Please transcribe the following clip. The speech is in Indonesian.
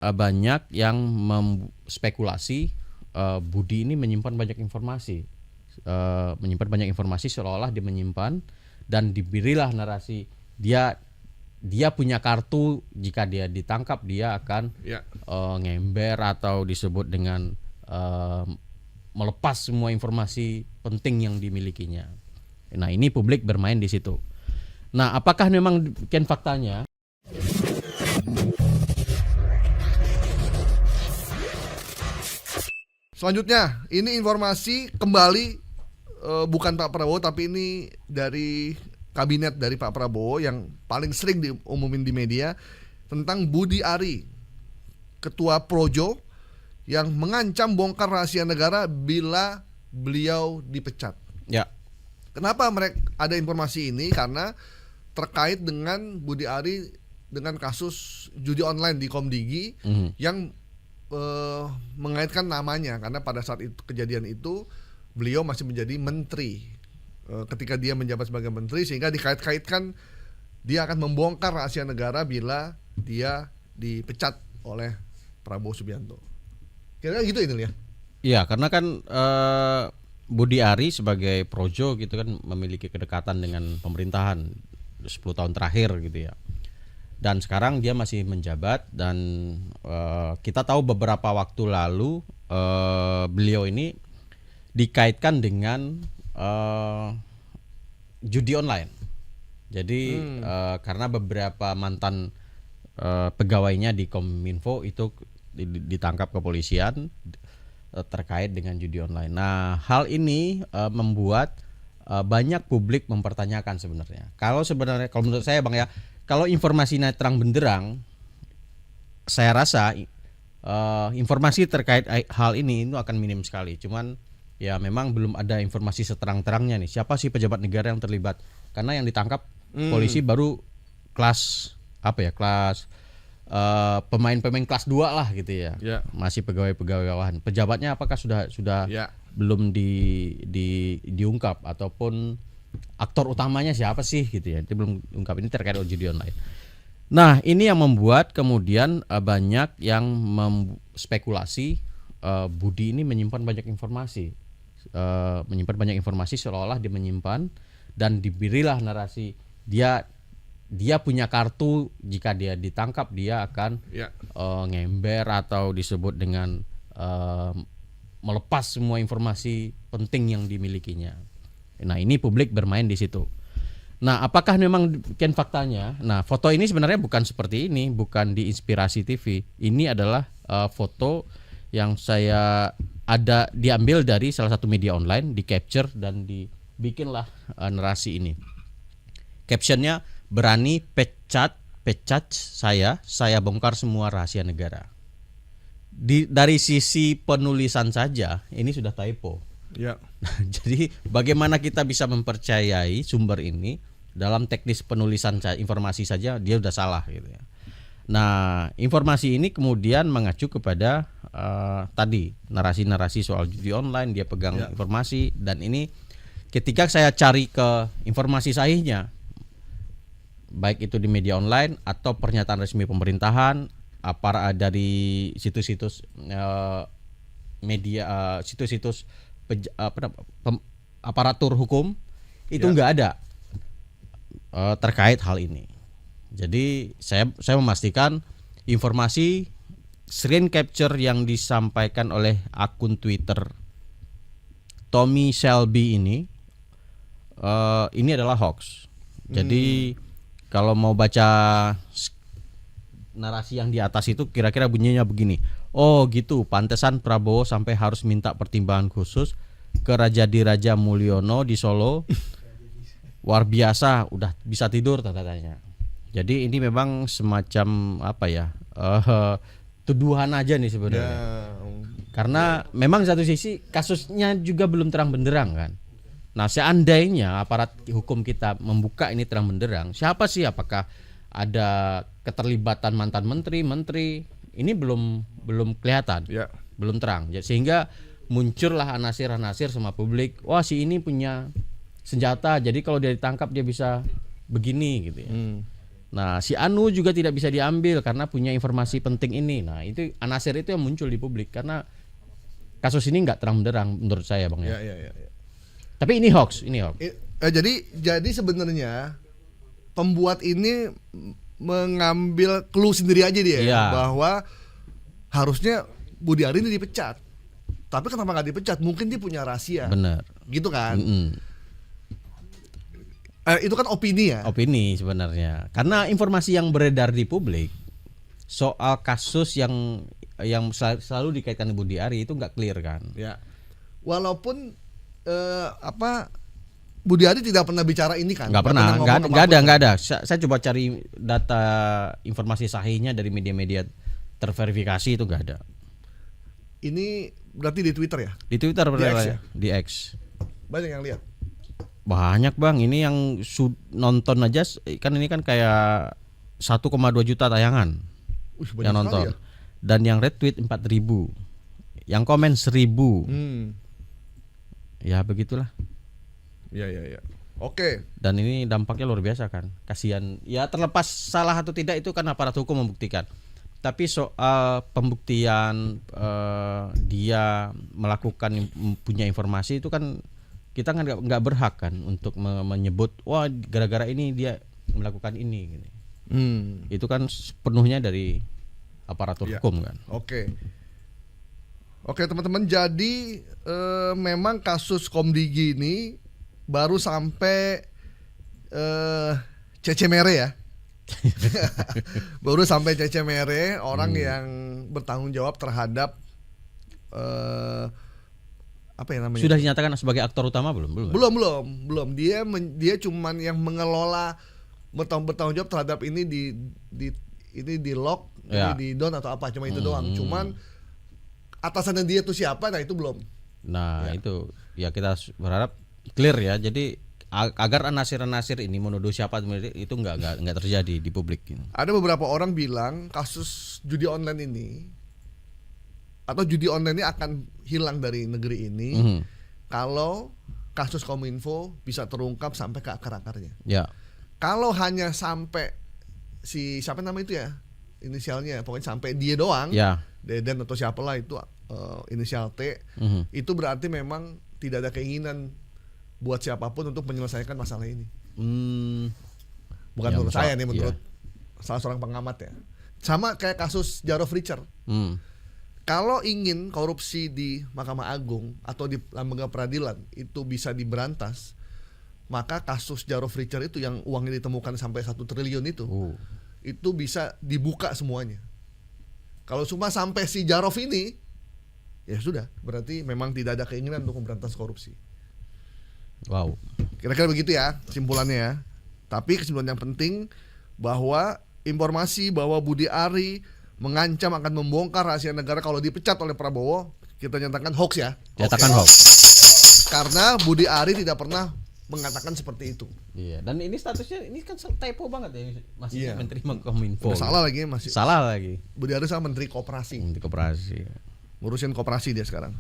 banyak yang spekulasi Budi ini menyimpan banyak informasi, seolah-olah dia menyimpan dan diberilah narasi dia punya kartu, jika dia ditangkap dia akan ngember atau disebut dengan melepas semua informasi penting yang dimilikinya. Nah, ini publik bermain di situ. Nah, apakah memang demikian faktanya? Selanjutnya, ini informasi kembali bukan Pak Prabowo, tapi ini dari kabinet dari Pak Prabowo yang paling sering diumumin di media, tentang Budi Ari, Ketua Projo, yang mengancam bongkar rahasia negara bila beliau dipecat. Ya. Kenapa mereka ada informasi ini? Karena terkait dengan Budi Ari dengan kasus judi online di Komdigi yang mengaitkan namanya, karena pada saat itu kejadian itu beliau masih menjadi menteri ketika dia menjabat sebagai menteri, sehingga dikait-kaitkan dia akan membongkar rahasia negara bila dia dipecat oleh Prabowo Subianto. Kira-kira gitu ini ya? Iya, karena kan Budi Ari sebagai projo gitu kan memiliki kedekatan dengan pemerintahan 10 tahun terakhir gitu ya. Dan sekarang dia masih menjabat, dan kita tahu beberapa waktu lalu beliau ini dikaitkan dengan judi online. Jadi karena beberapa mantan pegawainya di Kominfo itu ditangkap kepolisian terkait dengan judi online. Nah, hal ini membuat banyak publik mempertanyakan sebenarnya. Kalau menurut saya Bang ya, kalau informasinya terang benderang, saya rasa informasi terkait hal ini itu akan minim sekali. Cuman ya memang belum ada informasi seterang-terangnya nih. Siapa sih pejabat negara yang terlibat? Karena yang ditangkap polisi baru kelas pemain-pemain kelas 2 lah gitu ya. Masih pegawai-pegawai bawahan. Pejabatnya apakah sudah belum diungkap, ataupun aktor utamanya siapa sih gitu ya. Itu belum diungkap. Ini terkait judi online. Nah, ini yang membuat kemudian banyak yang spekulasi Budi ini menyimpan banyak informasi. Seolah-olah dia menyimpan dan diberilah narasi dia punya kartu, jika dia ditangkap dia akan ngember atau disebut dengan melepas semua informasi penting yang dimilikinya. Nah, ini publik bermain di situ. Nah, apakah memang demikian faktanya? Nah, foto ini sebenarnya bukan seperti ini, bukan di Inspirasi TV. Ini adalah foto yang diambil dari salah satu media online, di capture dan dibikinlah narasi ini. Captionnya, berani pecat saya bongkar semua rahasia negara. Dari sisi penulisan saja ini sudah typo. Jadi bagaimana kita bisa mempercayai sumber ini? Dalam teknis penulisan informasi saja dia sudah salah gitu ya. Nah, informasi ini kemudian mengacu kepada tadi narasi-narasi soal judi online, dia pegang informasi, dan ini ketika saya cari ke informasi sahihnya, baik itu di media online atau pernyataan resmi pemerintahan, dari situs-situs media, situs-situs aparatur hukum, itu nggak ada terkait hal ini. Jadi saya memastikan informasi screen capture yang disampaikan oleh akun Twitter Tommy Shelby ini adalah hoax. Jadi kalau mau baca narasi yang di atas itu kira-kira bunyinya begini. Oh gitu, pantesan Prabowo sampai harus minta pertimbangan khusus ke Raja Mulyono di Solo. Luar biasa, udah bisa tidur katanya. Jadi ini memang semacam tuduhan aja nih sebenarnya. Karena memang satu sisi kasusnya juga belum terang benderang kan. Nah, seandainya aparat hukum kita membuka ini terang benderang, siapa sih, apakah ada keterlibatan mantan menteri, ini belum kelihatan, belum terang. Sehingga muncullah anasir-anasir sama publik, wah si ini punya senjata, jadi kalau dia ditangkap dia bisa begini gitu ya. Nah, si Anu juga tidak bisa diambil karena punya informasi penting ini. Nah, itu anasir itu yang muncul di publik karena kasus ini nggak terang-benderang menurut saya, Bang ya. Ya. Tapi ini hoax, Jadi sebenarnya pembuat ini mengambil clue sendiri aja dia Iya. bahwa harusnya Budi Ari ini dipecat. Tapi kenapa nggak dipecat? Mungkin dia punya rahasia. Benar. Gitu kan? Mm-mm. Itu kan opini ya. Opini sebenarnya. Karena informasi yang beredar di publik soal kasus yang selalu dikaitkan dengan Budi Ari itu nggak clear kan. Ya. Walaupun Budi Ari tidak pernah bicara ini kan? Nggak pernah, ngomong nggak apapun. ada. Saya coba cari data informasi sahihnya dari media-media terverifikasi itu nggak ada. Ini berarti di Twitter ya? Di Twitter Di X ya? Di X. Banyak yang lihat. Banyak Bang, ini yang nonton aja kan ini kan kayak 1,2 juta tayangan Banyak yang nonton. sekali ya? Dan yang retweet 4.000. Yang komen 1.000. Ya begitulah. Ya. Oke. Dan ini dampaknya luar biasa kan. Kasihan. Ya terlepas salah atau tidak itu kan aparat hukum membuktikan. Tapi soal pembuktian dia melakukan punya informasi itu kan kita kan nggak berhak kan untuk menyebut wah gara-gara ini dia melakukan ini. Gitu. Itu kan sepenuhnya dari aparatur hukum kan. Oke teman-teman, jadi memang kasus Komdigi ini baru sampai Cecemere ya. Baru sampai Cecemere, orang yang bertanggung jawab terhadap apa ya namanya? Sudah dinyatakan sebagai aktor utama belum? Belum. Dia cuman yang mengelola bertanggung jawab terhadap ini di lock, Ya. di down atau apa, cuma itu doang. Cuman atasannya dia tuh siapa, nah itu belum. Nah itu ya kita berharap clear ya. Jadi agar anasir-anasir ini menuduh siapa itu nggak terjadi di publik. Ada beberapa orang bilang kasus judi online ini atau judi online ini akan hilang dari negeri ini kalau kasus Kominfo bisa terungkap sampai ke akar-akarnya. Ya. Kalau hanya sampai si siapa nama itu ya inisialnya, pokoknya sampai dia doang, Ya. Deden atau siapalah itu inisial T, itu berarti memang tidak ada keinginan buat siapapun untuk menyelesaikan masalah ini. Bukan Ya, menurut saya nih, iya. menurut salah seorang pengamat ya. Sama kayak kasus Jarod Richard. Kalau ingin korupsi di Mahkamah Agung atau di lembaga peradilan itu bisa diberantas, maka kasus Jarod Richard itu yang uangnya ditemukan sampai 1 triliun itu bisa dibuka semuanya. Kalau cuma sampai si Jarod ini, ya sudah, berarti memang tidak ada keinginan untuk memberantas korupsi. Wow. Kira-kira begitu ya kesimpulannya ya. Tapi kesimpulan yang penting bahwa informasi bahwa Budi Ari mengancam akan membongkar rahasia negara kalau dipecat oleh Prabowo, kita nyatakan hoax ya. Nyatakan hoax. Karena Budi Ari tidak pernah mengatakan seperti itu. Iya. Dan ini statusnya ini kan typo banget ya, masih Iya. Menteri Kominfo. Salah lagi masih. Salah lagi. Budi Ari sama Menteri Koperasi. Menteri Koperasi. Ngurusin koperasi dia sekarang.